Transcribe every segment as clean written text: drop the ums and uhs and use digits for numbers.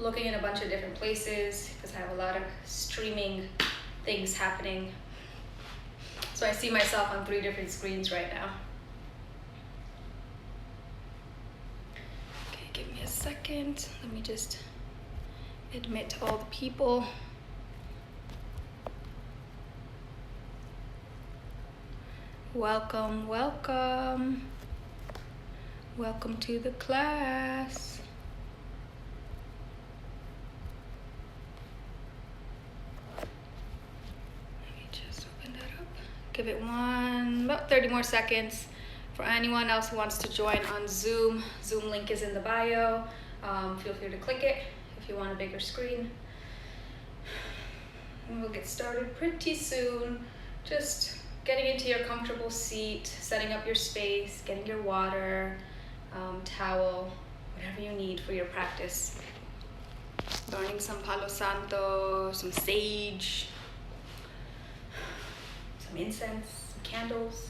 looking in a bunch of different places because I have a lot of streaming things happening. So I see myself on 3 different screens right now. Okay, give me a second. Let me just admit all the people. Welcome, welcome. Welcome to the class. Let me just open that up. Give it about 30 more seconds. For anyone else who wants to join on Zoom, Zoom link is in the bio. Feel free to click it if you want a bigger screen. And we'll get started pretty soon. Just getting into your comfortable seat, setting up your space, getting your water, towel, whatever you need for your practice. Burning some Palo Santo, some sage, some incense, some candles.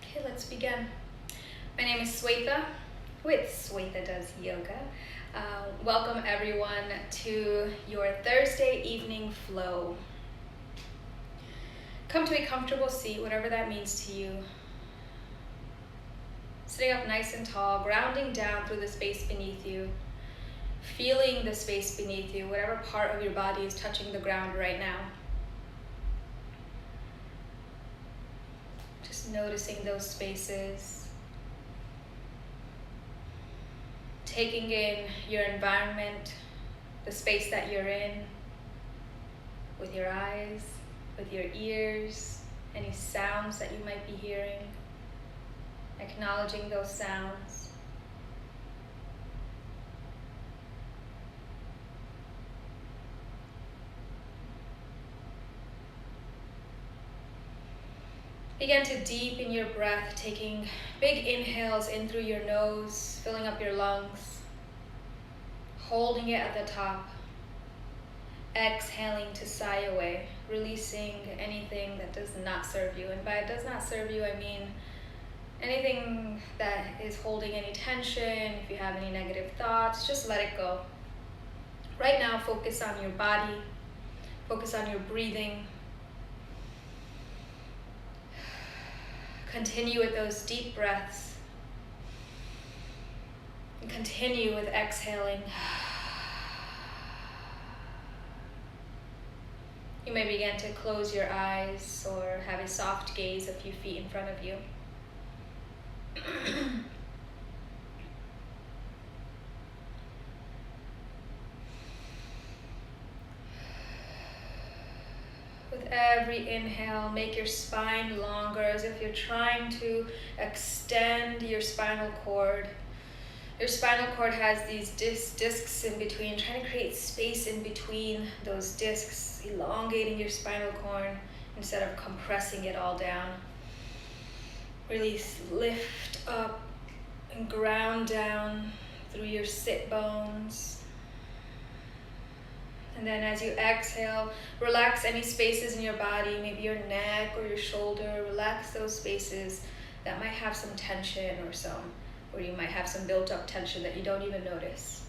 Okay, let's begin. My name is Swetha with Swetha Does Yoga. Welcome everyone to your Thursday evening flow. Come to a comfortable seat, whatever that means to you. Sitting up nice and tall, grounding down through the space beneath you. Feeling the space beneath you, whatever part of your body is touching the ground right now. Just noticing those spaces. Taking in your environment, the space that you're in, with your eyes, with your ears, any sounds that you might be hearing, acknowledging those sounds. Begin to deepen your breath, taking big inhales in through your nose, filling up your lungs, holding it at the top, exhaling to sigh away, releasing anything that does not serve you. And by it does not serve you, I mean anything that is holding any tension. If you have any negative thoughts, just let it go. Right now, focus on your body, focus on your breathing. Continue with those deep breaths. And continue with exhaling. You may begin to close your eyes or have a soft gaze a few feet in front of you. With every inhale, make your spine longer as if you're trying to extend your spinal cord. Your spinal cord has these discs in between, trying to create space in between those discs, elongating your spinal cord instead of compressing it all down. Really lift up and ground down through your sit bones. And then as you exhale, relax any spaces in your body, maybe your neck or your shoulder. Relax those spaces that might have some tension or you might have some built up tension that you don't even notice.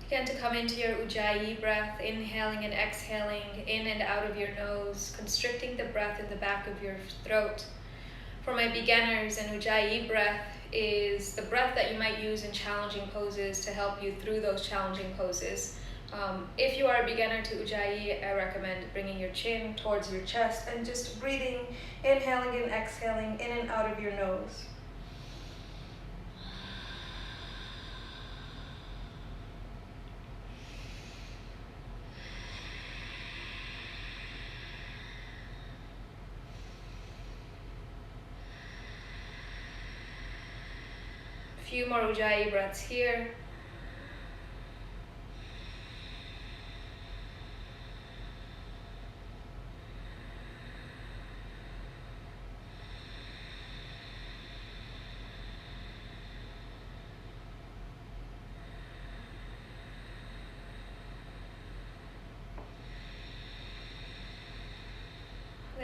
Begin to come into your Ujjayi breath, inhaling and exhaling in and out of your nose, constricting the breath in the back of your throat. For my beginners, an Ujjayi breath is the breath that you might use in challenging poses to help you through those challenging poses. If you are a beginner to Ujjayi, I recommend bringing your chin towards your chest and just breathing, inhaling and exhaling in and out of your nose. Few more Ujjayi breaths here.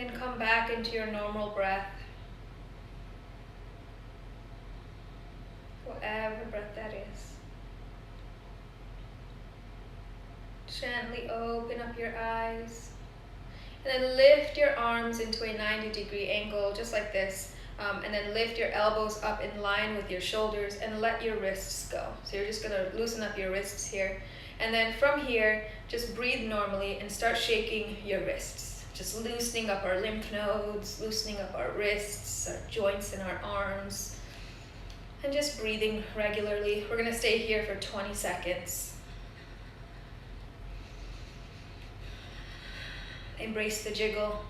then come back into your normal breath. Whatever breath that is. Gently open up your eyes. And then lift your arms into a 90-degree angle, just like this. And then lift your elbows up in line with your shoulders and let your wrists go. So you're just gonna loosen up your wrists here. And then from here, just breathe normally and start shaking your wrists. Just loosening up our lymph nodes, loosening up our wrists, our joints in our arms. And just breathing regularly. We're gonna stay here for 20 seconds. Embrace the jiggle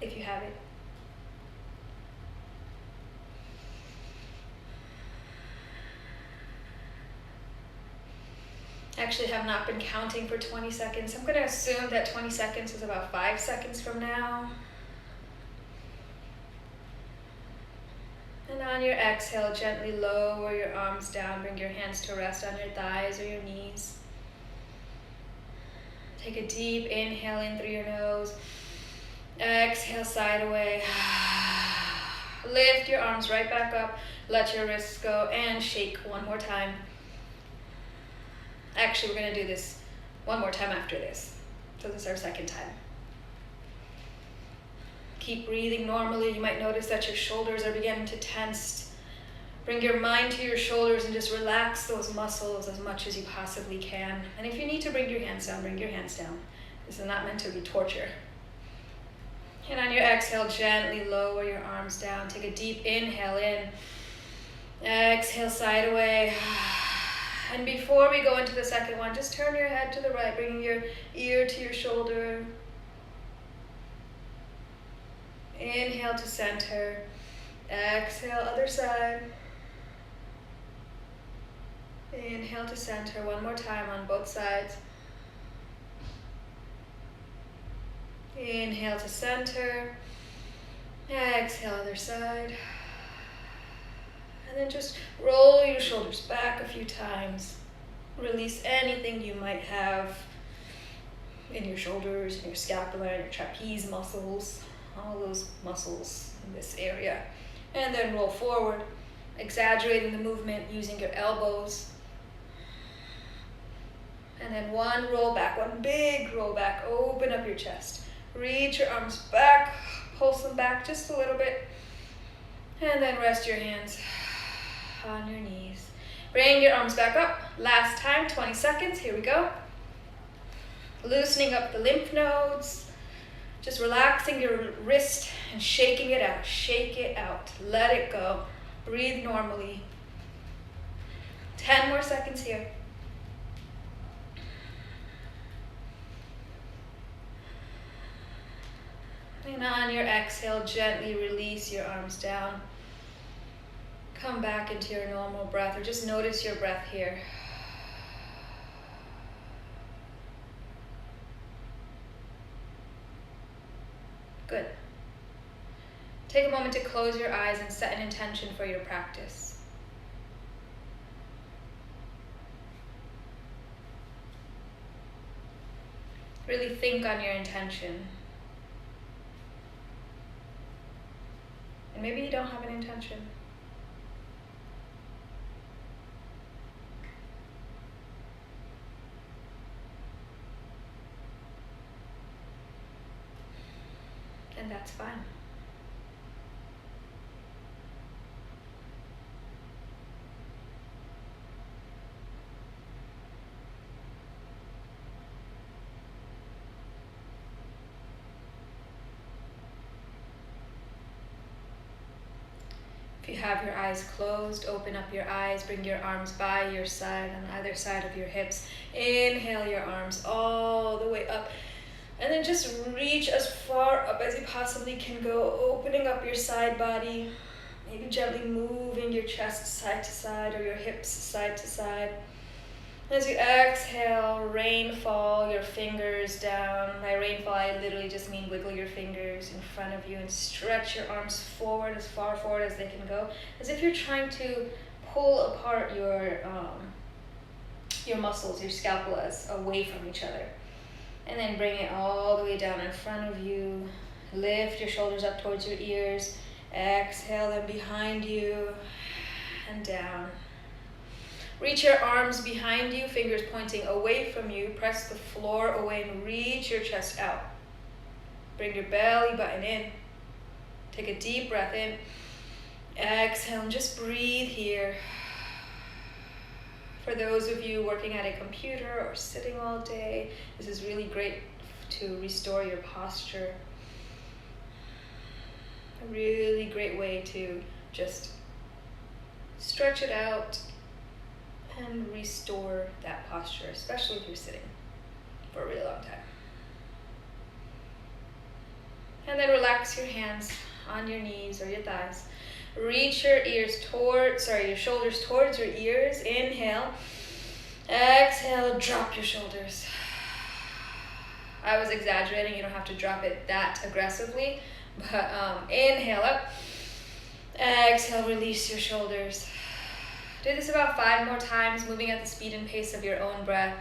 if you have it. I actually have not been counting for 20 seconds. I'm going to assume that 20 seconds is about 5 seconds from now. And on your exhale, gently lower your arms down. Bring your hands to rest on your thighs or your knees. Take a deep inhale in through your nose. Exhale, side away. Lift your arms right back up. Let your wrists go and shake one more time. Actually, we're going to do this one more time after this. So this is our second time. Keep breathing normally. You might notice that your shoulders are beginning to tense. Bring your mind to your shoulders and just relax those muscles as much as you possibly can. And if you need to bring your hands down, bring your hands down. This is not meant to be torture. And on your exhale, gently lower your arms down. Take a deep inhale in. Exhale, side away. And before we go into the second one, just turn your head to the right, bringing your ear to your shoulder. Inhale to center. Exhale, other side. Inhale to center. One more time on both sides. Inhale to center. Exhale, other side. And then just roll your shoulders back a few times. Release anything you might have in your shoulders, in your scapula, in your trapeze muscles, all those muscles in this area. And then roll forward, exaggerating the movement using your elbows. And then one roll back, one big roll back. Open up your chest. Reach your arms back, pulse them back just a little bit. And then rest your hands on your knees. Bring your arms back up. Last time, 20 seconds. Here we go. Loosening up the lymph nodes. Just relaxing your wrist and shaking it out. Shake it out. Let it go. Breathe normally. 10 more seconds here. And on your exhale, gently release your arms down. Come back into your normal breath, or just notice your breath here. Good. Take a moment to close your eyes and set an intention for your practice. Really think on your intention. And maybe you don't have an intention. And that's fine. If you have your eyes closed, open up your eyes, bring your arms by your side on either side of your hips. Inhale your arms all the way up. And then just reach as far up as you possibly can go, opening up your side body, maybe gently moving your chest side to side or your hips side to side. As you exhale, rainfall your fingers down. By rainfall, I literally just mean wiggle your fingers in front of you and stretch your arms forward, as far forward as they can go, as if you're trying to pull apart your muscles, your scapulas, away from each other. And then bring it all the way down in front of you. Lift your shoulders up towards your ears. Exhale them behind you and down. Reach your arms behind you, fingers pointing away from you. Press the floor away and reach your chest out. Bring your belly button in. Take a deep breath in. Exhale and just breathe here. For those of you working at a computer or sitting all day, this is really great to restore your posture. A really great way to just stretch it out and restore that posture, especially if you're sitting for a really long time. And then relax your hands on your knees or your thighs. Reach your your shoulders towards your ears. Inhale. Exhale, drop your shoulders. I was exaggerating, you don't have to drop it that aggressively, but inhale up. Exhale, release your shoulders. Do this about 5 more times, moving at the speed and pace of your own breath.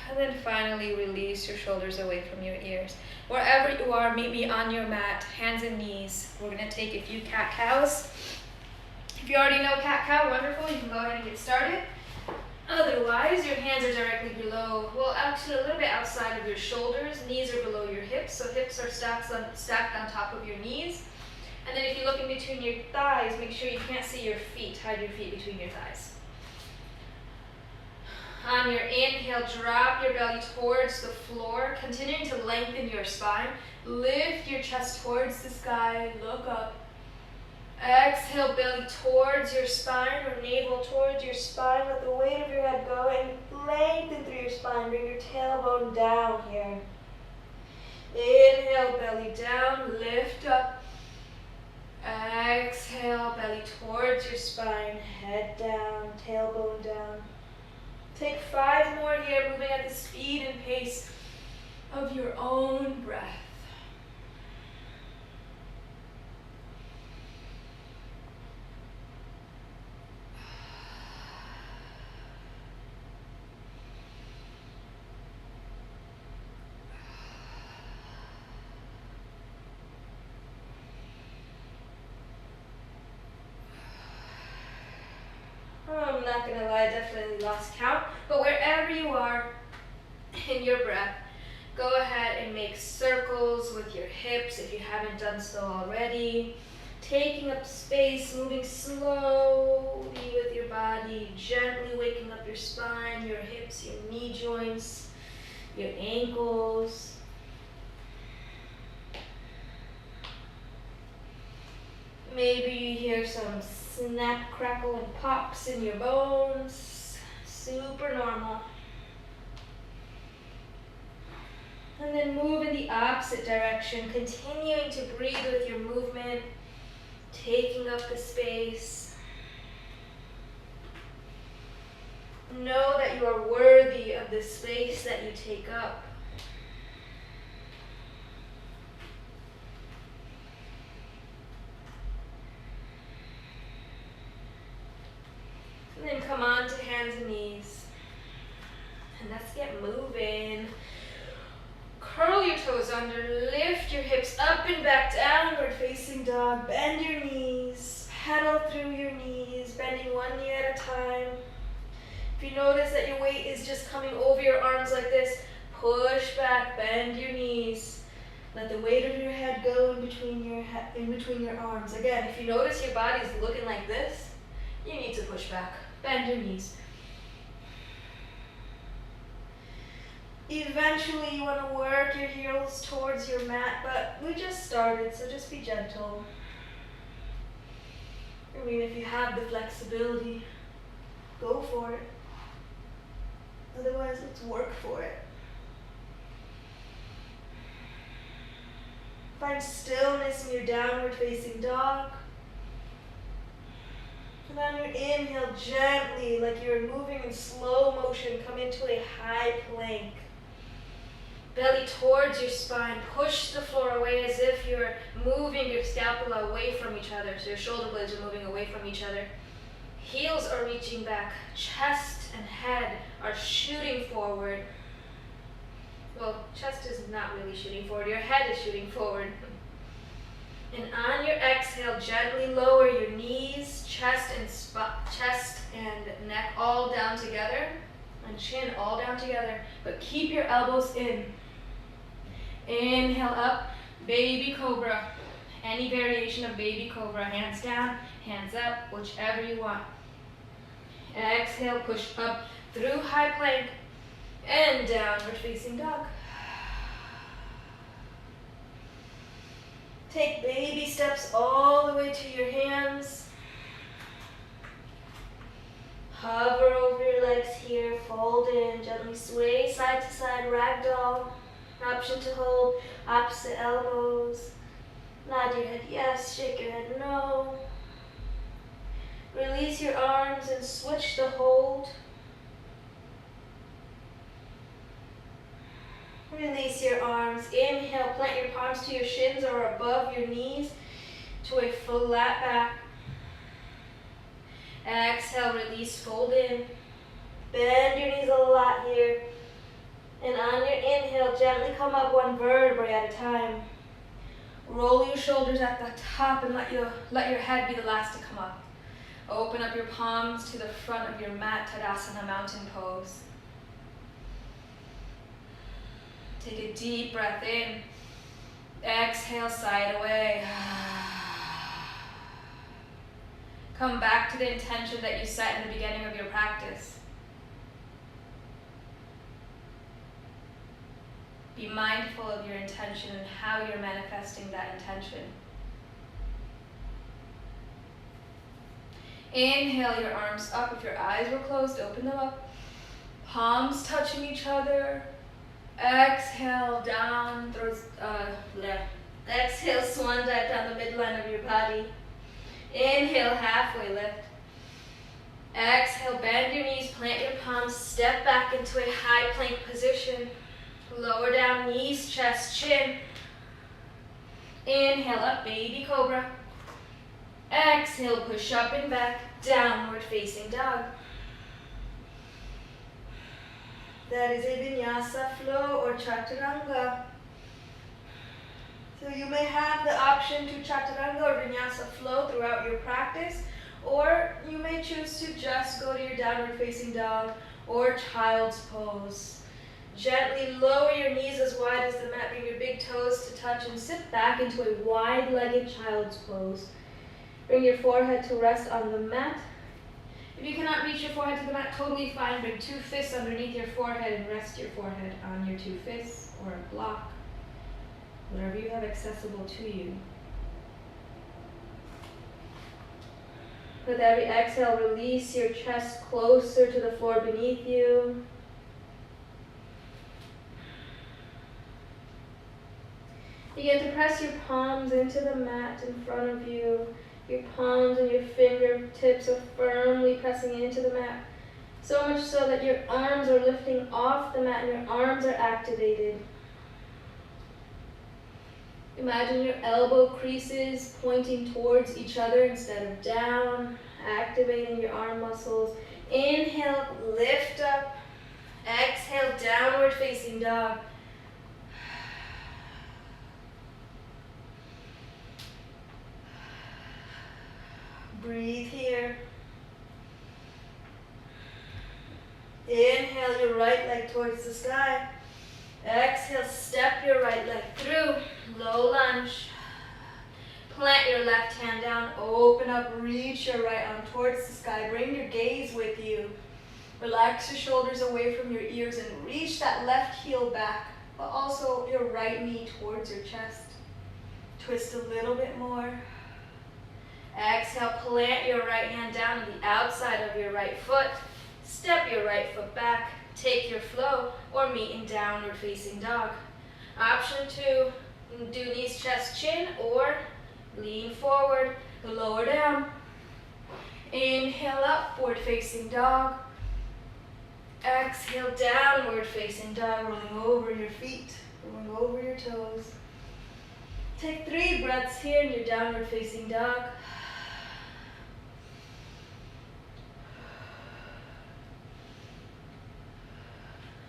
And then finally release your shoulders away from your ears. Wherever you are, meet me on your mat, hands and knees. We're going to take a few cat-cows. If you already know cat-cow, wonderful, you can go ahead and get started. Otherwise, your hands are directly below, well, actually a little bit outside of your shoulders. Knees are below your hips, so hips are stacked on top of your knees. And then if you look in between your thighs, make sure you can't see your feet. Hide your feet between your thighs. On your inhale, drop your belly towards the floor, continuing to lengthen your spine. Lift your chest towards the sky, look up. Exhale, belly towards your spine or navel towards your spine. Let the weight of your head go and lengthen through your spine. Bring your tailbone down here. Inhale, belly down, lift up. Exhale, belly towards your spine, head down, tailbone down. Take 5 more here, moving at the speed and pace of your own breath. I'm not going to lie, I definitely lost count, but wherever you are in your breath, go ahead and make circles with your hips if you haven't done so already. Taking up space, moving slowly with your body, gently waking up your spine, your hips, your knee joints, your ankles. Maybe you hear some snap, crackle, and pops in your bones. Super normal. And then move in the opposite direction, continuing to breathe with your movement, taking up the space. Know that you are worthy of the space that you take up. And then come on to hands and knees. And let's get moving. Curl your toes under, lift your hips up and back, downward facing dog. Bend your knees, pedal through your knees, bending one knee at a time. If you notice that your weight is just coming over your arms like this, push back, bend your knees. Let the weight of your head go in between your arms. Again, if you notice your body's looking like this, you need to push back, bend your knees. Eventually you want to work your heels towards your mat, but we just started, so just be gentle. I mean, if you have the flexibility, go for it. Otherwise, let's work for it. Find stillness in your downward facing dog. And on your inhale, gently, like you're moving in slow motion, come into a high plank. Belly towards your spine. Push the floor away as if you're moving your scapula away from each other. So your shoulder blades are moving away from each other. Heels are reaching back. Chest and head are shooting forward. Well, chest is not really shooting forward. Your head is shooting forward. And on your exhale, gently lower your knees, chest and neck all down together, and chin all down together. But keep your elbows in. Inhale up, baby cobra. Any variation of baby cobra, hands down, hands up, whichever you want. Exhale, push up through high plank and downward facing dog. Take baby steps all the way to your hands. Hover over your legs here, fold in, gently sway side to side, ragdoll. Option to hold opposite elbows. Nod your head yes, shake your head no. Release your arms and switch the hold. Release your arms. Inhale, plant your palms to your shins or above your knees to a flat back. Exhale, release, fold in. Bend your knees a lot here. And on your inhale, gently come up one vertebrae at a time. Roll your shoulders at the top and let your head be the last to come up. Open up your palms to the front of your mat, Tadasana, mountain pose. Take a deep breath in. Exhale, side away. Come back to the intention that you set in the beginning of your practice. Be mindful of your intention and how you're manifesting that intention. Inhale your arms up. If your eyes were closed, open them up. Palms touching each other. Exhale down, exhale, swan dive down the midline of your body. Inhale, halfway lift. Exhale, bend your knees, plant your palms, step back into a high plank position. Lower down, knees, chest, chin. Inhale up, baby cobra. Exhale, push up and back, downward facing dog. That is a vinyasa flow or chaturanga. So you may have the option to chaturanga or vinyasa flow throughout your practice, or you may choose to just go to your downward facing dog or child's pose. Gently lower your knees as wide as the mat, bring your big toes to touch and sit back into a wide-legged child's pose. Bring your forehead to rest on the mat. If you cannot reach your forehead to the mat, totally fine. Bring two fists underneath your forehead and rest your forehead on your two fists or a block, whatever you have accessible to you. With every exhale, release your chest closer to the floor beneath you. Begin to press your palms into the mat in front of you. Your palms and your fingertips are firmly pressing into the mat. So much so that your arms are lifting off the mat and your arms are activated. Imagine your elbow creases pointing towards each other instead of down, activating your arm muscles. Inhale, lift up. Exhale, downward facing dog. Breathe here. Inhale your right leg towards the sky. Exhale, step your right leg through. Low lunge. Plant your left hand down. Open up, reach your right arm towards the sky. Bring your gaze with you. Relax your shoulders away from your ears and reach that left heel back, but also your right knee towards your chest. Twist a little bit more. Exhale, plant your right hand down on the outside of your right foot. Step your right foot back. Take your flow or meet in downward facing dog. Option 2, do knees, chest, chin, or lean forward, lower down. Inhale, upward facing dog. Exhale, downward facing dog, rolling over your feet, rolling over your toes. Take 3 breaths here in your downward facing dog.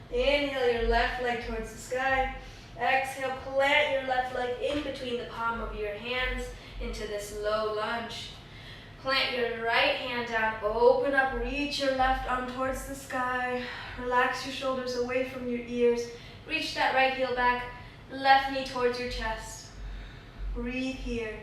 Inhale your left leg towards the sky. Exhale, plant your left leg in between the palm of your hands into this low lunge. Plant your right hand down, open up, reach your left arm towards the sky. Relax your shoulders away from your ears. Reach that right heel back, left knee towards your chest. Breathe here.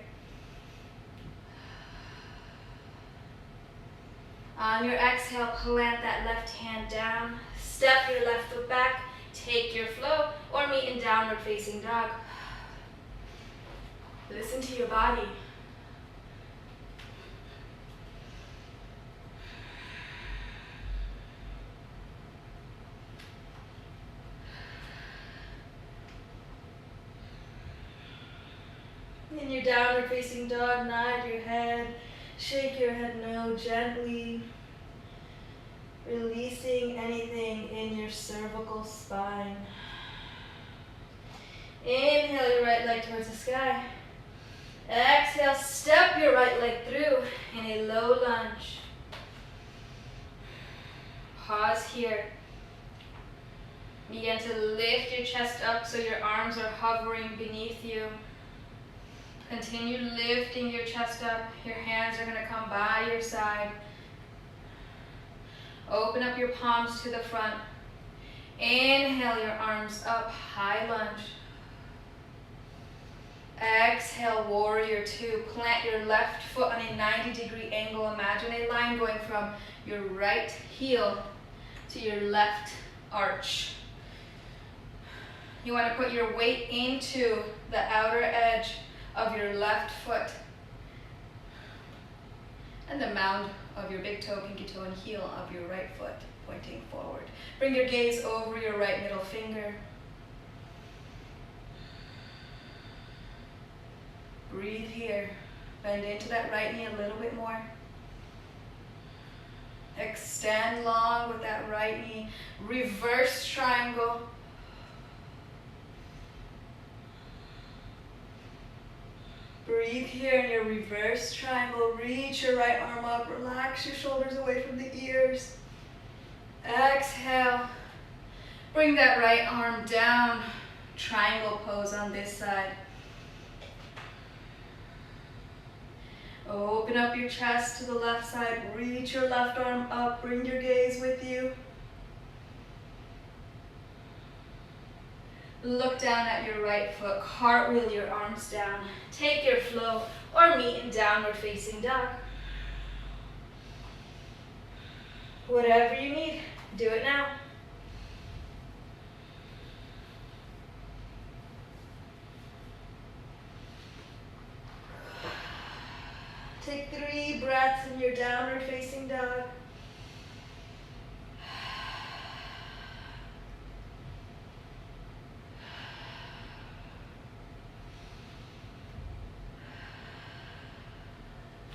On your exhale, plant that left hand down. Step your left foot back, take your flow, or meet in downward facing dog. Listen to your body. In your downward facing dog, nod your head, shake your head no gently, releasing anything in your cervical spine. Inhale your right leg towards the sky. Exhale, step your right leg through in a low lunge. Pause here. Begin to lift your chest up so your arms are hovering beneath you. Continue lifting your chest up. Your hands are going to come by your side. Open up your palms to the front. Inhale your arms up, high lunge. Exhale, warrior two. Plant your left foot on a 90-degree angle. Imagine a line going from your right heel to your left arch. You want to put your weight into the outer edge of your left foot and the mound of your big toe, pinky toe, and heel of your right foot pointing forward. Bring your gaze over your right middle finger. Breathe here. Bend into that right knee a little bit more. Extend long with that right knee. Reverse triangle. Breathe here in your reverse triangle. Reach your right arm up. Relax your shoulders away from the ears. Exhale. Bring that right arm down. Triangle pose on this side. Open up your chest to the left side. Reach your left arm up. Bring your gaze with you. Look down at your right foot. Cartwheel your arms down. Take your flow or meet in downward facing dog. Whatever you need, do it now. Take 3 breaths in your downward facing dog.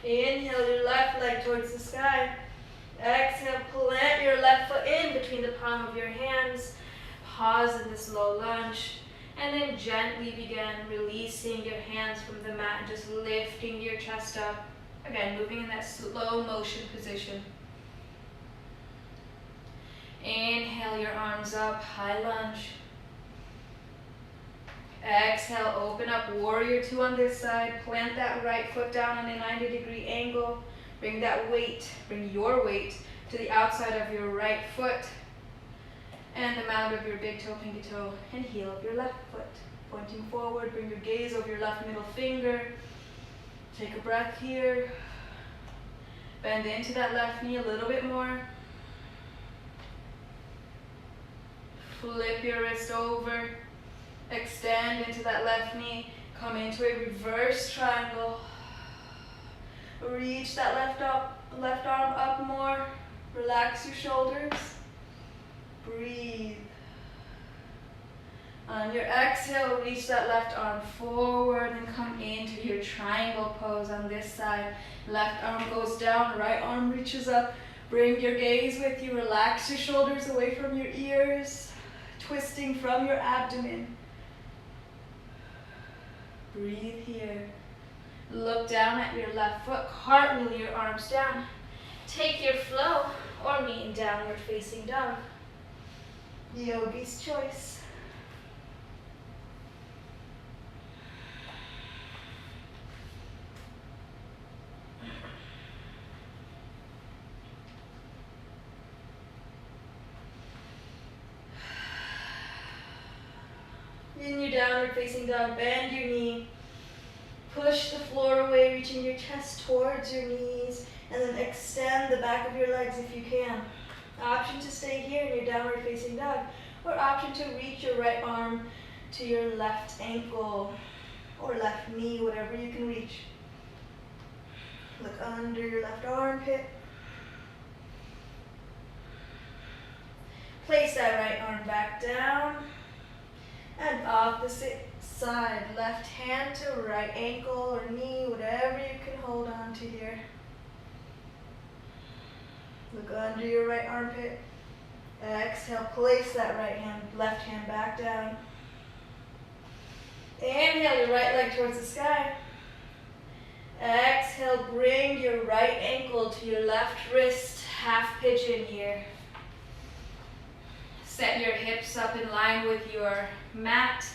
Inhale your left leg towards the sky. Exhale, plant your left foot in between the palm of your hands. Pause in this low lunge. And then gently begin releasing your hands from the mat and just lifting your chest up. Again, moving in that slow motion position. Inhale your arms up, high lunge. Exhale, open up, warrior two on this side. Plant that right foot down on a 90-degree angle. Bring that weight, bring your weight to the outside of your right foot and the mound of your big toe, pinky toe, and heel of your left foot. Pointing forward, bring your gaze over your left middle finger. Take a breath here. Bend into that left knee a little bit more. Flip your wrist over. Extend into that left knee. Come into a reverse triangle. Reach that left arm up more. Relax your shoulders. Breathe. On your exhale, reach that left arm forward and come into your triangle pose on this side. Left arm goes down, right arm reaches up. Bring your gaze with you. Relax your shoulders away from your ears, twisting from your abdomen. Breathe here. Look down at your left foot, cartwheel your arms down. Take your flow or meet in downward facing dog. Yogi's choice. In your downward facing dog, bend your knee. Push the floor away, reaching your chest towards your knees, and then extend the back of your legs if you can. Option to stay here in your downward facing dog, or option to reach your right arm to your left ankle or left knee, whatever you can reach. Look under your left armpit. Place that right arm back down. And opposite side, left hand to right ankle or knee, whatever you can hold on to here. Look under your right armpit. Exhale, place that left hand back down. Inhale your right leg towards the sky. Exhale, bring your right ankle to your left wrist, half pigeon here. Set your hips up in line with your mat.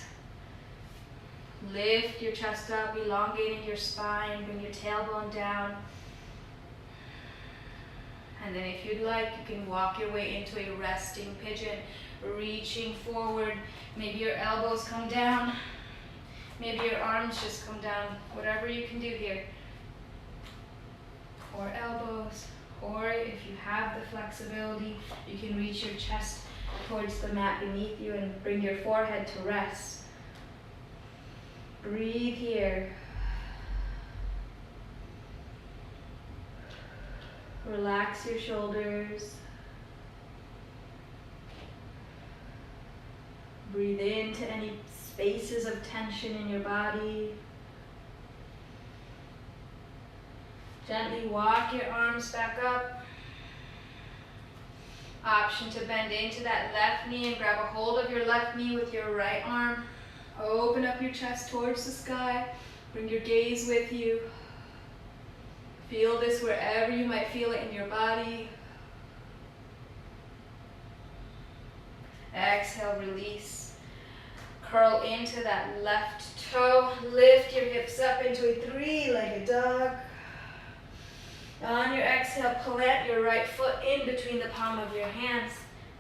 Lift your chest up, elongating your spine, bring your tailbone down. And then if you'd like, you can walk your way into a resting pigeon, reaching forward. Maybe your elbows come down, maybe your arms just come down, whatever you can do here. Or elbows, or if you have the flexibility, you can reach your chest towards the mat beneath you and bring your forehead to rest. Breathe here. Relax your shoulders. Breathe into any spaces of tension in your body. Gently walk your arms back up. Option to bend into that left knee and grab a hold of your left knee with your right arm. Open up your chest towards the sky. Bring your gaze with you. Feel this wherever you might feel it in your body. Exhale, release. Curl into that left toe. Lift your hips up into a three-legged dog. On your exhale, plant your right foot in between the palm of your hands.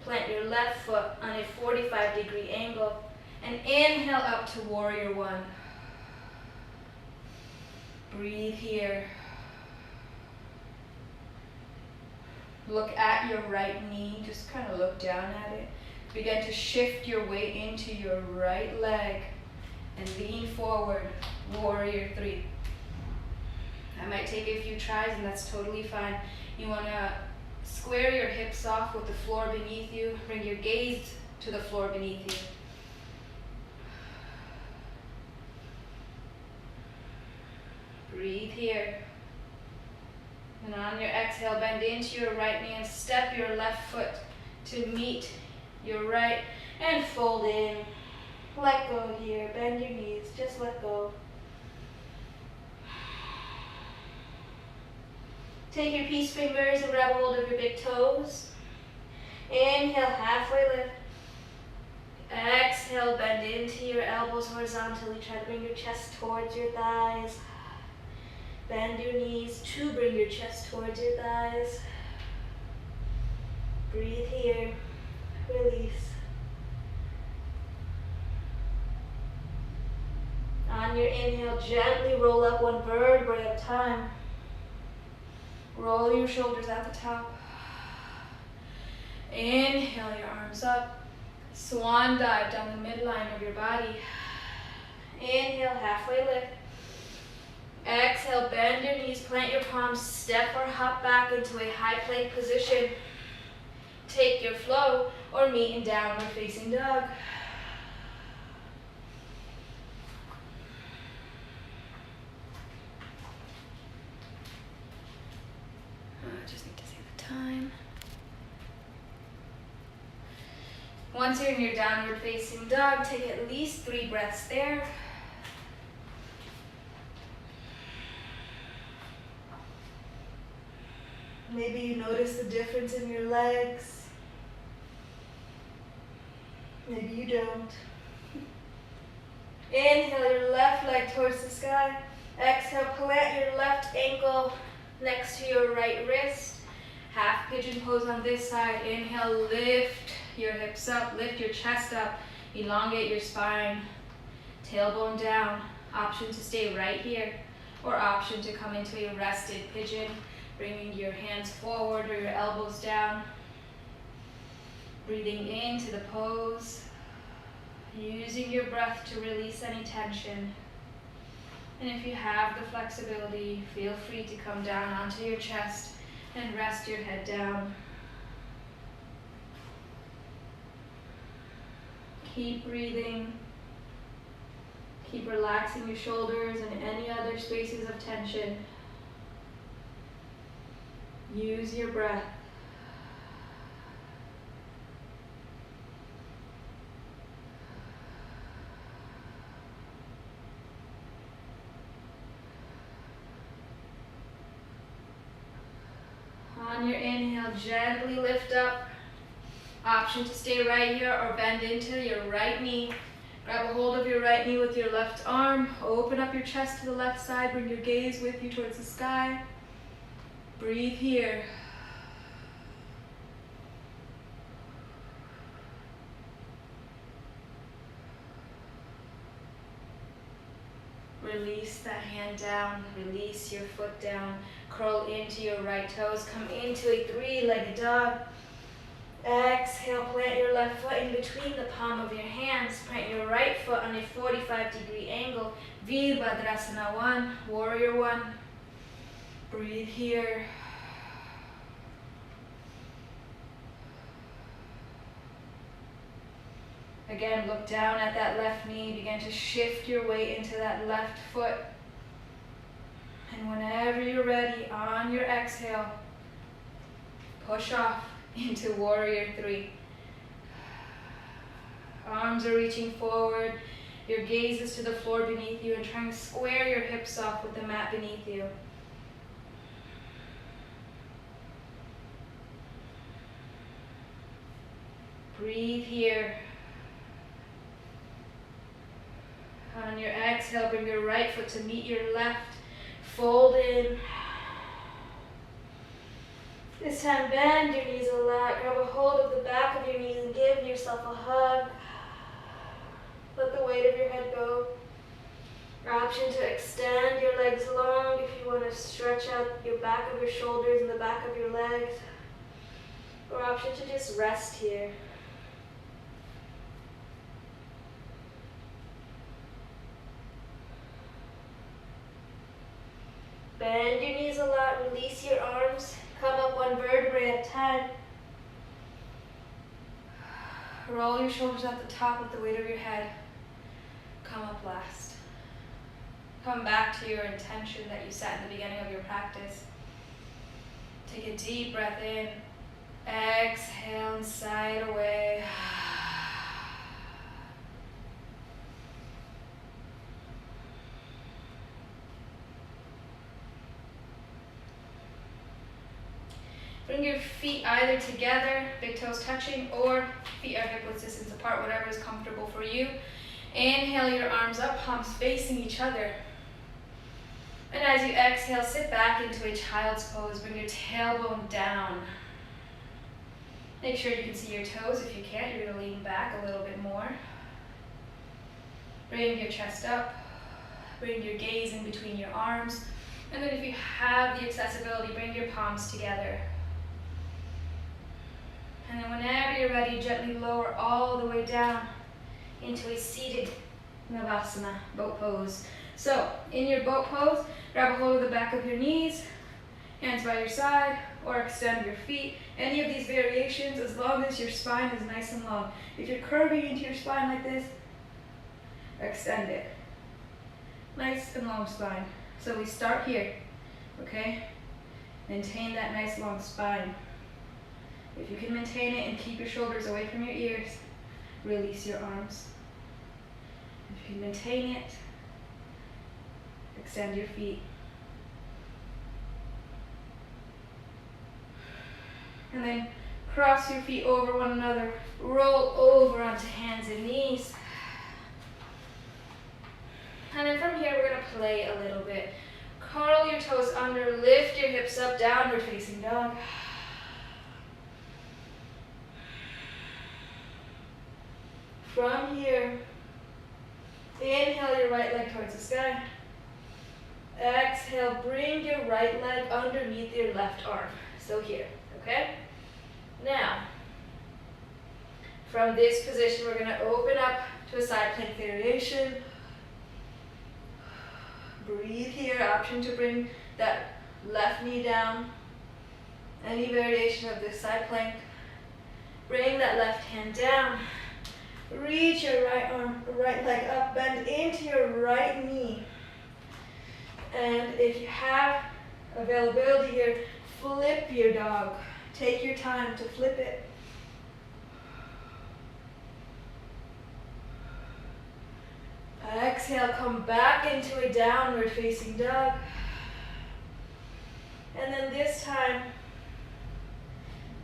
Plant your left foot on a 45-degree angle. And inhale up to warrior one. Breathe here. Look at your right knee. Just kind of look down at it. Begin to shift your weight into your right leg and lean forward. Warrior three. That might take a few tries, and that's totally fine. You want to square your hips off with the floor beneath you. Bring your gaze to the floor beneath you. Breathe here. And on your exhale, bend into your right knee and step your left foot to meet your right and fold in. Let go here. Bend your knees. Just let go. Take your peace fingers and grab a hold of your big toes. Inhale, halfway lift. Exhale, bend into your elbows horizontally. Try to bring your chest towards your thighs. Bend your knees to bring your chest towards your thighs. Breathe here. Release. On your inhale, gently roll up one vertebrae at a time. Roll your shoulders at the top. Inhale your arms up. Swan dive down the midline of your body. Inhale, halfway lift. Exhale, bend your knees, plant your palms, step or hop back into a high plank position. Take your flow or meet in downward facing dog. time. Once you're in your downward facing dog, take at least 3 breaths there. Maybe you notice the difference in your legs. Maybe you don't. Inhale your left leg towards the sky. Exhale, plant your left ankle next to your right wrist. Half pigeon pose on this side. Inhale, lift your hips up, lift your chest up, elongate your spine. Tailbone down. Option to stay right here, or option to come into a rested pigeon, bringing your hands forward or your elbows down. Breathing into the pose. Using your breath to release any tension. And if you have the flexibility, feel free to come down onto your chest and rest your head down. Keep breathing. Keep relaxing your shoulders and any other spaces of tension. Use your breath. On your inhale, gently lift up. Option to stay right here or bend into your right knee. Grab a hold of your right knee with your left arm. Open up your chest to the left side. Bring your gaze with you towards the sky. Breathe here. Release that hand down, release your foot down, curl into your right toes, come into a 3-legged dog. Exhale, plant your left foot in between the palm of your hands, plant your right foot on a 45-degree angle, Virabhadrasana 1, Warrior 1. Breathe here. Again, look down at that left knee, begin to shift your weight into that left foot. And whenever you're ready, on your exhale, push off into Warrior 3. Arms are reaching forward, your gaze is to the floor beneath you, and trying to square your hips off with the mat beneath you. Breathe here. On your exhale, bring your right foot to meet your left. Fold in. This time, bend your knees a lot. Grab a hold of the back of your knees and give yourself a hug. Let the weight of your head go. Option to extend your legs long if you want to stretch out your back of your shoulders and the back of your legs. Or option to just rest here. Bend your knees a lot, release your arms, come up 1 vertebrae at a time. Roll your shoulders at the top with the weight of your head. Come up last. Come back to your intention that you set in the beginning of your practice. Take a deep breath in. Exhale and sigh it away. Bring your feet either together, big toes touching, or feet are hip width distance apart, whatever is comfortable for you. Inhale your arms up, palms facing each other. And as you exhale, sit back into a child's pose. Bring your tailbone down. Make sure you can see your toes. If you can't, you're going to lean back a little bit more. Bring your chest up. Bring your gaze in between your arms. And then if you have the accessibility, bring your palms together. And then whenever you're ready, gently lower all the way down into a seated Navasana, boat pose. So, in your boat pose, grab a hold of the back of your knees, hands by your side, or extend your feet. Any of these variations, as long as your spine is nice and long. If you're curving into your spine like this, extend it. Nice and long spine. So we start here, okay? Maintain that nice long spine. If you can maintain it and keep your shoulders away from your ears, release your arms. If you can maintain it, extend your feet. And then cross your feet over one another, roll over onto hands and knees. And then from here, we're gonna play a little bit. Curl your toes under, lift your hips up, downward facing dog. From here, inhale your right leg towards the sky. Exhale, bring your right leg underneath your left arm. So here, okay? Now, from this position, we're gonna open up to a side plank variation. Breathe here, option to bring that left knee down. Any variation of this side plank. Bring that left hand down. Reach your right arm, right leg up, bend into your right knee. And if you have availability here, flip your dog. Take your time to flip it. Exhale, come back into a downward facing dog. And then this time,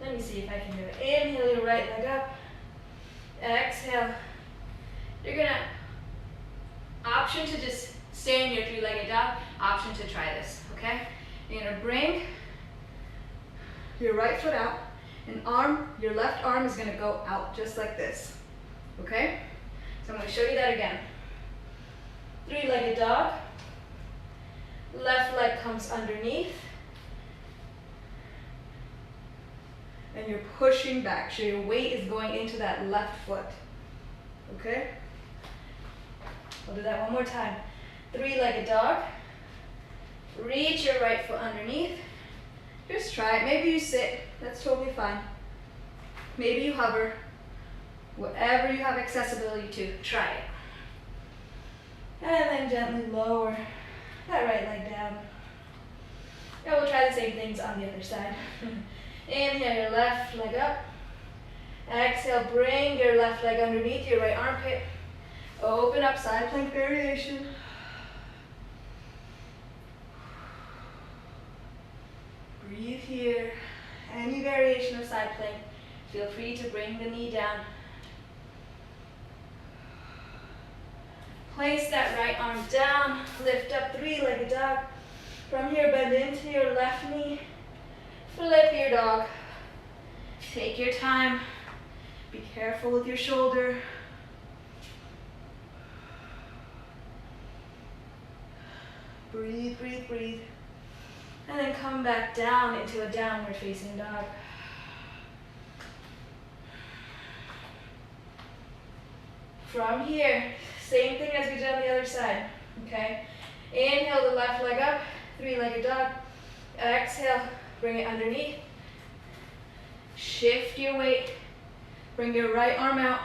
let me see if I can do it. Inhale your right leg up. Exhale. You're gonna option to just stay in your three-legged dog, option to try this, okay? You're gonna bring your right foot out, and your left arm is gonna go out just like this, okay? So I'm gonna show you that again. Three-legged dog, left leg comes underneath, and you're pushing back, so your weight is going into that left foot, okay? I'll do that one more time. Three-legged dog, reach your right foot underneath, just try it. Maybe you sit, that's totally fine. Maybe you hover, whatever you have accessibility to, try it. And then gently lower that right leg down. And we'll try the same things on the other side. Inhale your left leg up. Exhale, bring your left leg underneath your right armpit. Open up, side plank variation. Breathe here. Any variation of side plank, feel free to bring the knee down. Place that right arm down, lift up, three-legged dog. From here, bend into your left knee. Flip your dog. Take your time. Be careful with your shoulder. Breathe, breathe, breathe. And then come back down into a downward facing dog. From here, same thing as we did on the other side, okay? Inhale the left leg up, three-legged dog. Exhale, bring it underneath. Shift your weight. Bring your right arm out.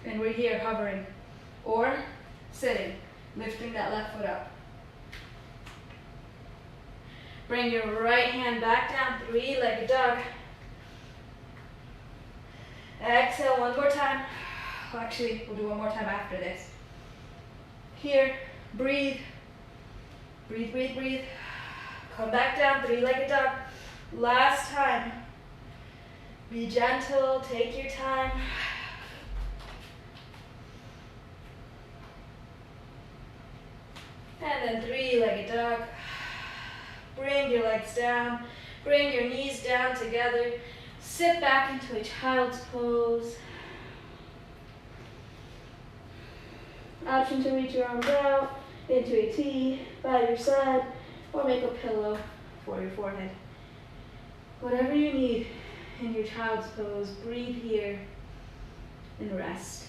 And we're here hovering. Or sitting, lifting that left foot up. Bring your right hand back down, three-legged dog. Exhale one more time. Actually, we'll do one more time after this. Here, breathe. Breathe, breathe, breathe. Come back down, three-legged dog. Last time. Be gentle, take your time. And then three-legged dog. Bring your legs down. Bring your knees down together. Sit back into a child's pose. Option to reach your arms out into a T by your side, or make a pillow for your forehead. Whatever you need in your child's pose, breathe here and rest.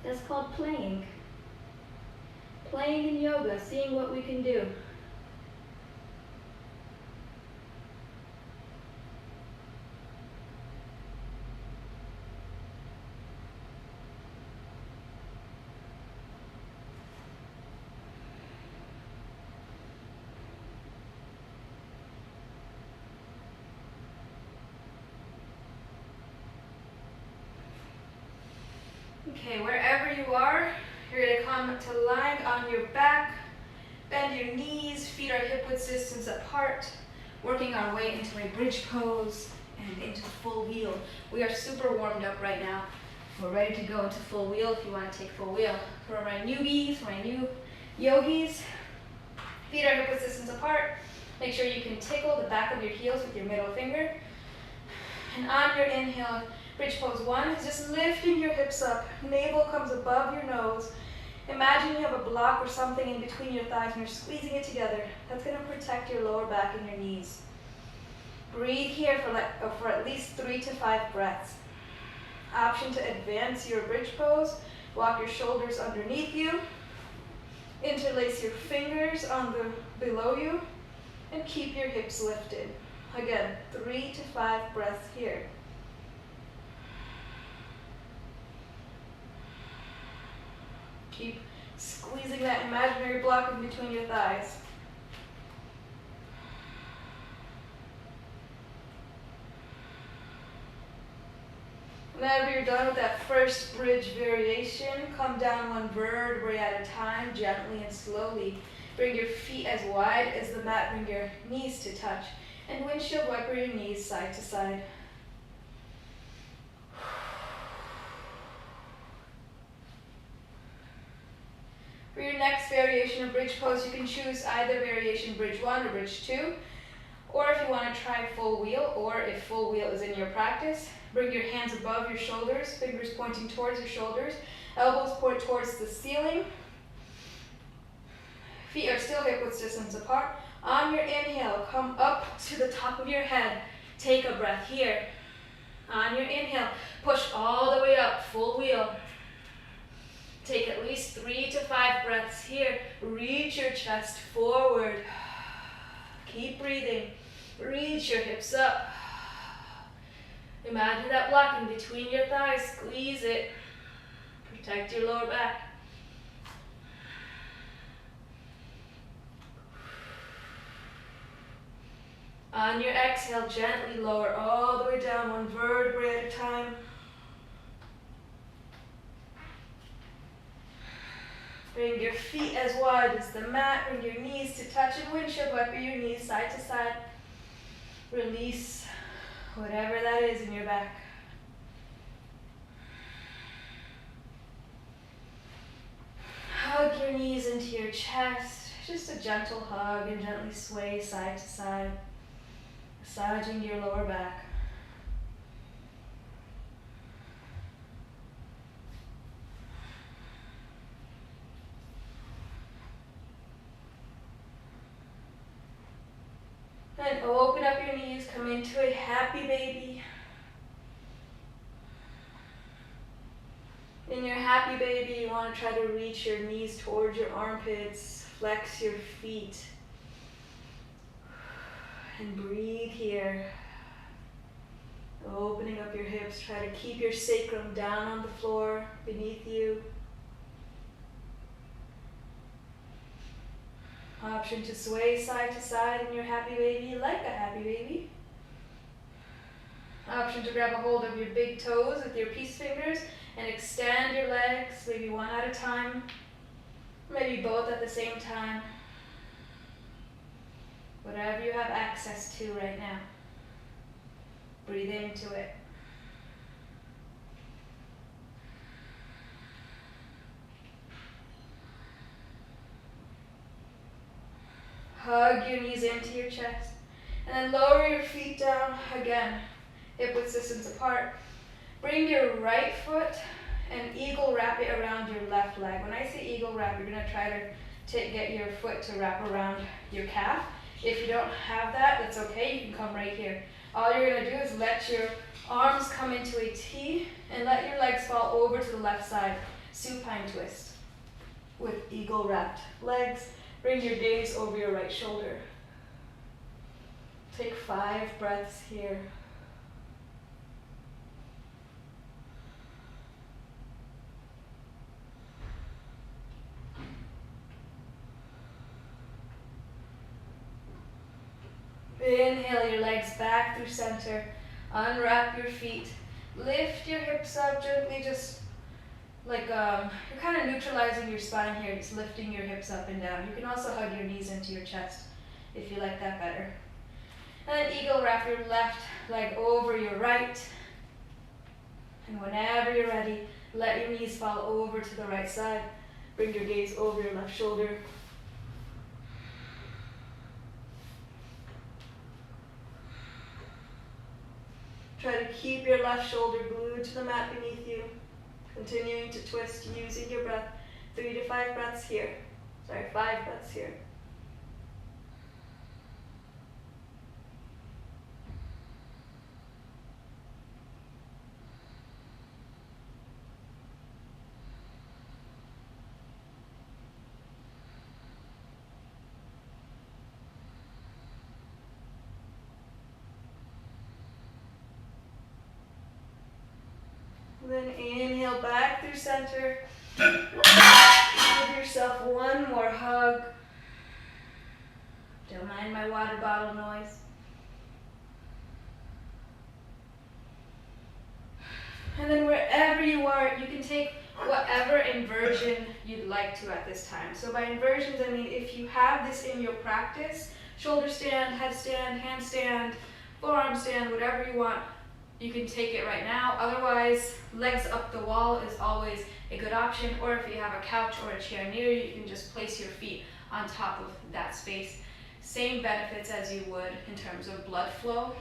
That's called playing. Playing in yoga, seeing what we can do. Okay, wherever you are, you're going to come to lying on your back. Bend your knees, feet are hip-width distance apart. Working our way into a bridge pose and into full wheel. We are super warmed up right now. We're ready to go into full wheel if you want to take full wheel. For my newbies, for my new yogis, feet are hip-width distance apart. Make sure you can tickle the back of your heels with your middle finger. And on your inhale, bridge pose 1 is just lifting your hips up. Navel comes above your nose. Imagine you have a block or something in between your thighs and you're squeezing it together. That's going to protect your lower back and your knees. Breathe here for at least 3 to 5 breaths. Option to advance your bridge pose. Walk your shoulders underneath you. Interlace your fingers on the below you. And keep your hips lifted. Again, 3 to 5 breaths here. Keep squeezing that imaginary block in between your thighs. Whenever you're done with that first bridge variation, come down 1 vertebrae at a time, gently and slowly. Bring your feet as wide as the mat, bring your knees to touch. And windshield wiper your knees side to side. For your next variation of bridge pose, you can choose either variation bridge 1 or bridge 2. Or if you want to try full wheel, or if full wheel is in your practice, bring your hands above your shoulders, fingers pointing towards your shoulders, elbows point towards the ceiling. Feet are still hip-width distance apart. On your inhale, come up to the top of your head. Take a breath here. On your inhale, push all the way up, full wheel. Take at least 3 to 5 breaths here. Reach your chest forward. Keep breathing. Reach your hips up. Imagine that block in between your thighs. Squeeze it. Protect your lower back. On your exhale, gently lower all the way down 1 vertebrae at a time. Bring your feet as wide as the mat. Bring your knees to touch and windshield wiper your knees side to side. Release whatever that is in your back. Hug your knees into your chest. Just a gentle hug and gently sway side to side. Massaging your lower back. And open up your knees, come into a happy baby. In your happy baby, you want to try to reach your knees towards your armpits, flex your feet. And breathe here. Opening up your hips, try to keep your sacrum down on the floor beneath you. Option to sway side to side in your happy baby like a happy baby. Option to grab a hold of your big toes with your peace fingers and extend your legs, maybe 1 at a time, maybe both at the same time. Whatever you have access to right now. Breathe into it. Hug your knees into your chest. And then lower your feet down again. Hip-width distance apart. Bring your right foot and eagle wrap it around your left leg. When I say eagle wrap, you're going to try to get your foot to wrap around your calf. If you don't have that, that's okay. You can come right here. All you're going to do is let your arms come into a T and let your legs fall over to the left side. Supine twist with eagle wrapped legs. Bring your gaze over your right shoulder. Take 5 breaths here. Inhale your legs back through center. Unwrap your feet. Lift your hips up gently. Just you're kind of neutralizing your spine here, just lifting your hips up and down. You can also hug your knees into your chest if you like that better. And then eagle, wrap your left leg over your right. And whenever you're ready, let your knees fall over to the right side. Bring your gaze over your left shoulder. Try to keep your left shoulder glued to the mat beneath you. Continuing to twist using your breath. 3 to 5 breaths here. 5 breaths here. Then inhale back through center. Give yourself one more hug. Don't mind my water bottle noise. And then wherever you are, you can take whatever inversion you'd like to at this time. So by inversions, I mean if you have this in your practice, shoulder stand, headstand, handstand, forearm stand, whatever you want, you can take it right now. Otherwise, legs up the wall is always a good option. Or if you have a couch or a chair near you, you can just place your feet on top of that space. Same benefits as you would in terms of blood flow,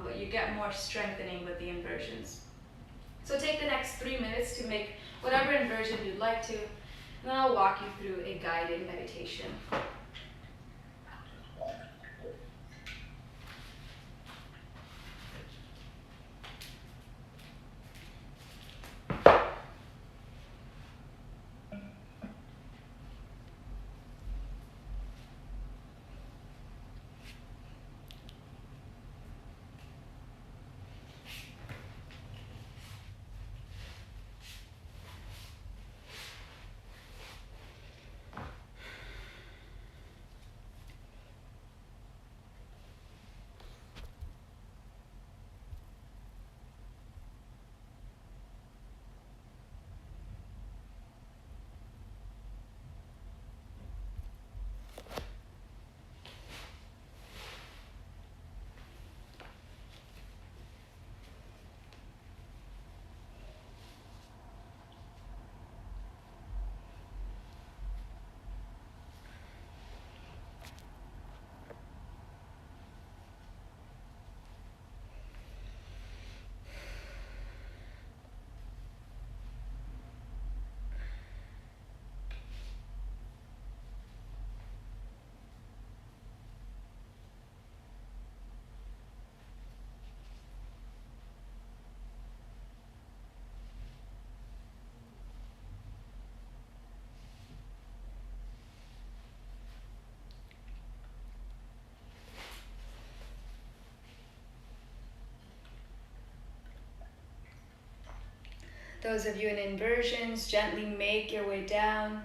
but you get more strengthening with the inversions. So take the next 3 minutes to make whatever inversion you'd like to, and then I'll walk you through a guided meditation. Those of you in inversions, gently make your way down.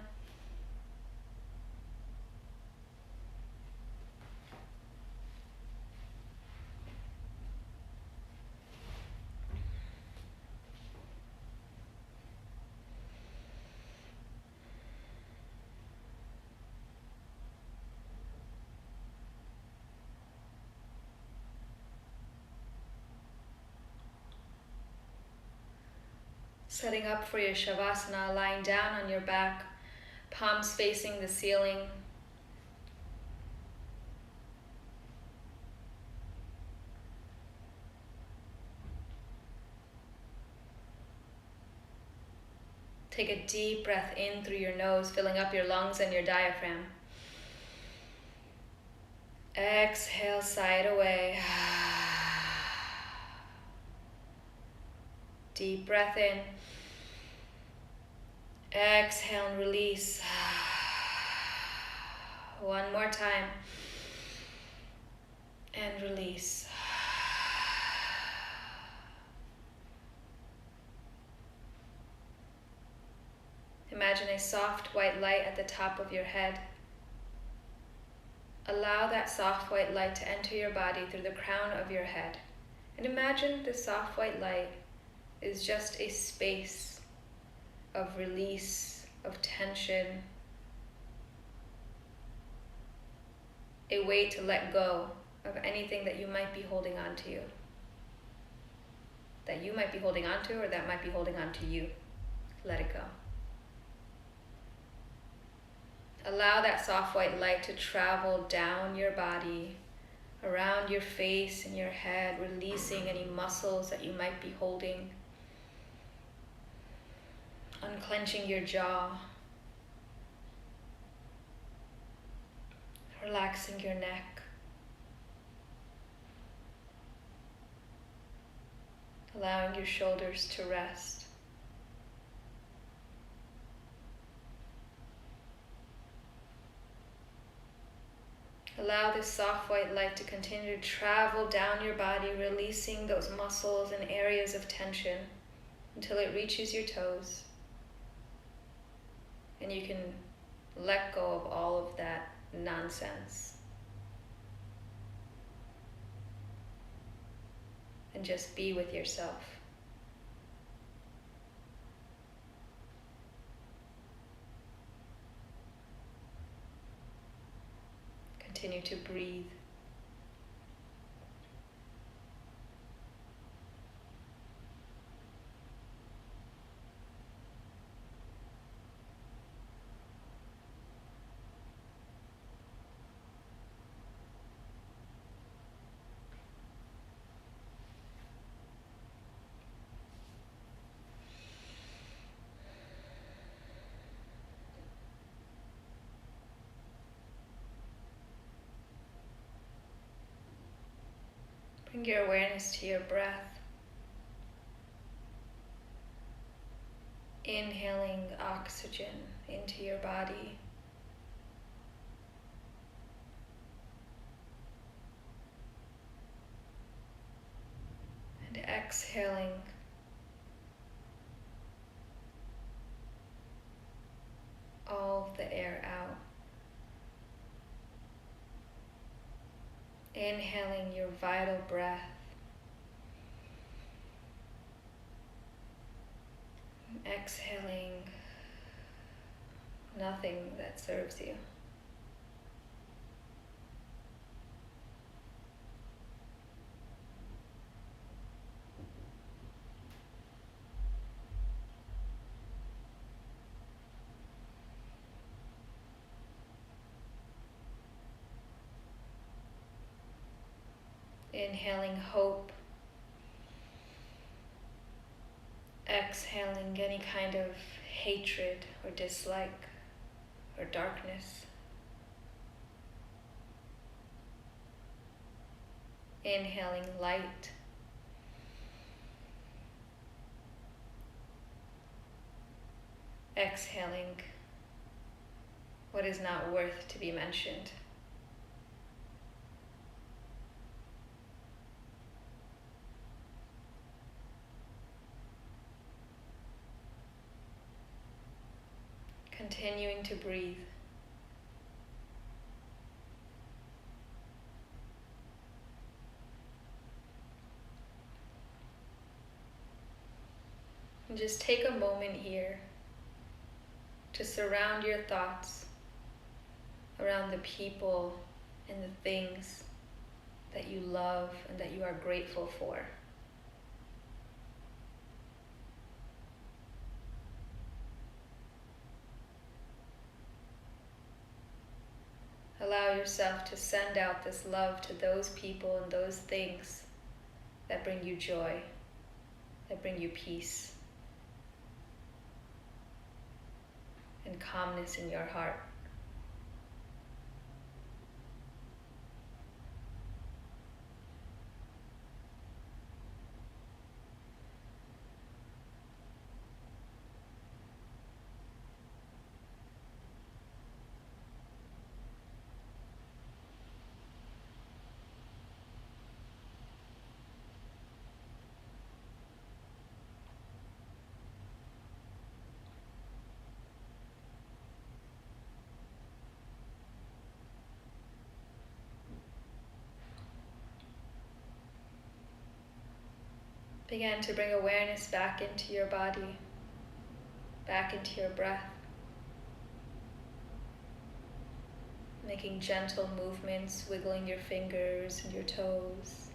Setting up for your Shavasana, lying down on your back, palms facing the ceiling. Take a deep breath in through your nose, filling up your lungs and your diaphragm. Exhale, sigh it away. Deep breath in. Exhale and release. One more time. And release. Imagine a soft white light at the top of your head. Allow that soft white light to enter your body through the crown of your head. And imagine the soft white light is just a space of release, of tension, a way to let go of anything that you might be holding on to, that you might be holding on to, or that might be holding on to you. Let it go. Allow that soft white light to travel down your body, around your face and your head, releasing any muscles that you might be holding, unclenching your jaw, relaxing your neck, allowing your shoulders to rest. Allow this soft white light to continue to travel down your body, releasing those muscles and areas of tension until it reaches your toes. And you can let go of all of that nonsense. And just be with yourself. Continue to breathe. Bring your awareness to your breath. Inhaling oxygen into your body. And exhaling all of the air out. Inhaling your vital breath. Exhaling nothing that serves you. Inhaling hope. Exhaling any kind of hatred or dislike or darkness. Inhaling light. Exhaling what is not worth to be mentioned. Continuing to breathe. And just take a moment here to surround your thoughts around the people and the things that you love and that you are grateful for. Allow yourself to send out this love to those people and those things that bring you joy, that bring you peace and calmness in your heart. Begin to bring awareness back into your body, back into your breath. Making gentle movements, wiggling your fingers and your toes.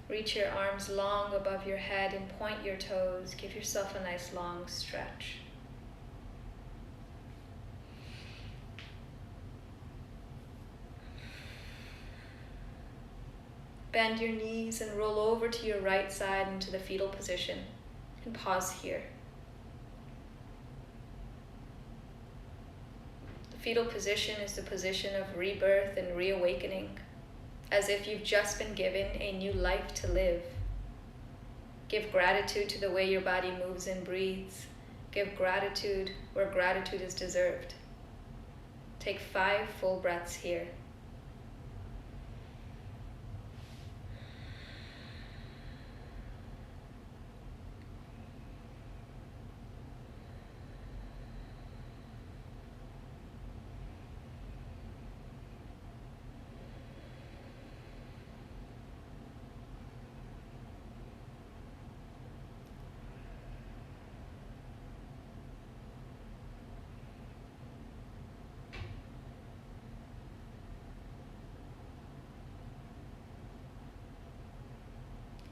Reach your arms long above your head and point your toes. Give yourself a nice long stretch. Bend your knees and roll over to your right side into the fetal position and pause here. The fetal position is the position of rebirth and reawakening, as if you've just been given a new life to live. Give gratitude to the way your body moves and breathes. Give gratitude where gratitude is deserved. Take 5 full breaths here.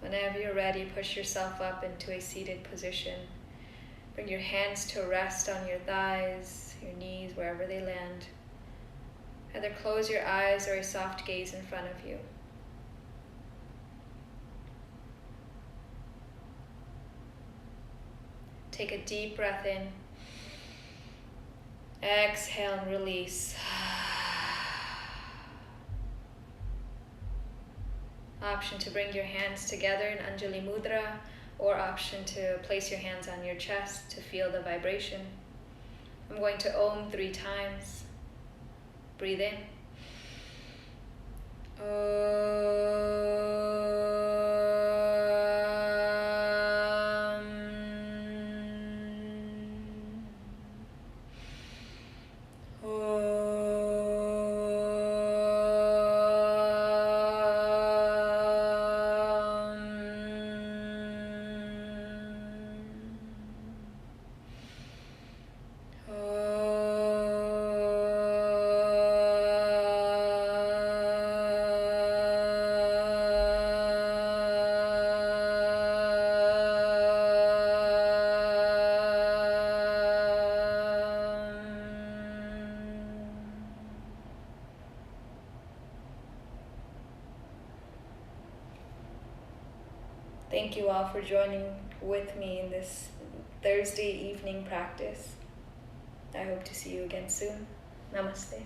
Whenever you're ready, push yourself up into a seated position. Bring your hands to rest on your thighs, your knees, wherever they land. Either close your eyes or a soft gaze in front of you. Take a deep breath in. Exhale and release. Option to bring your hands together in Anjali Mudra, or option to place your hands on your chest to feel the vibration. I'm going to Om 3 times. Breathe in. Thank you all for joining with me in this Thursday evening practice. I hope to see you again soon. Namaste.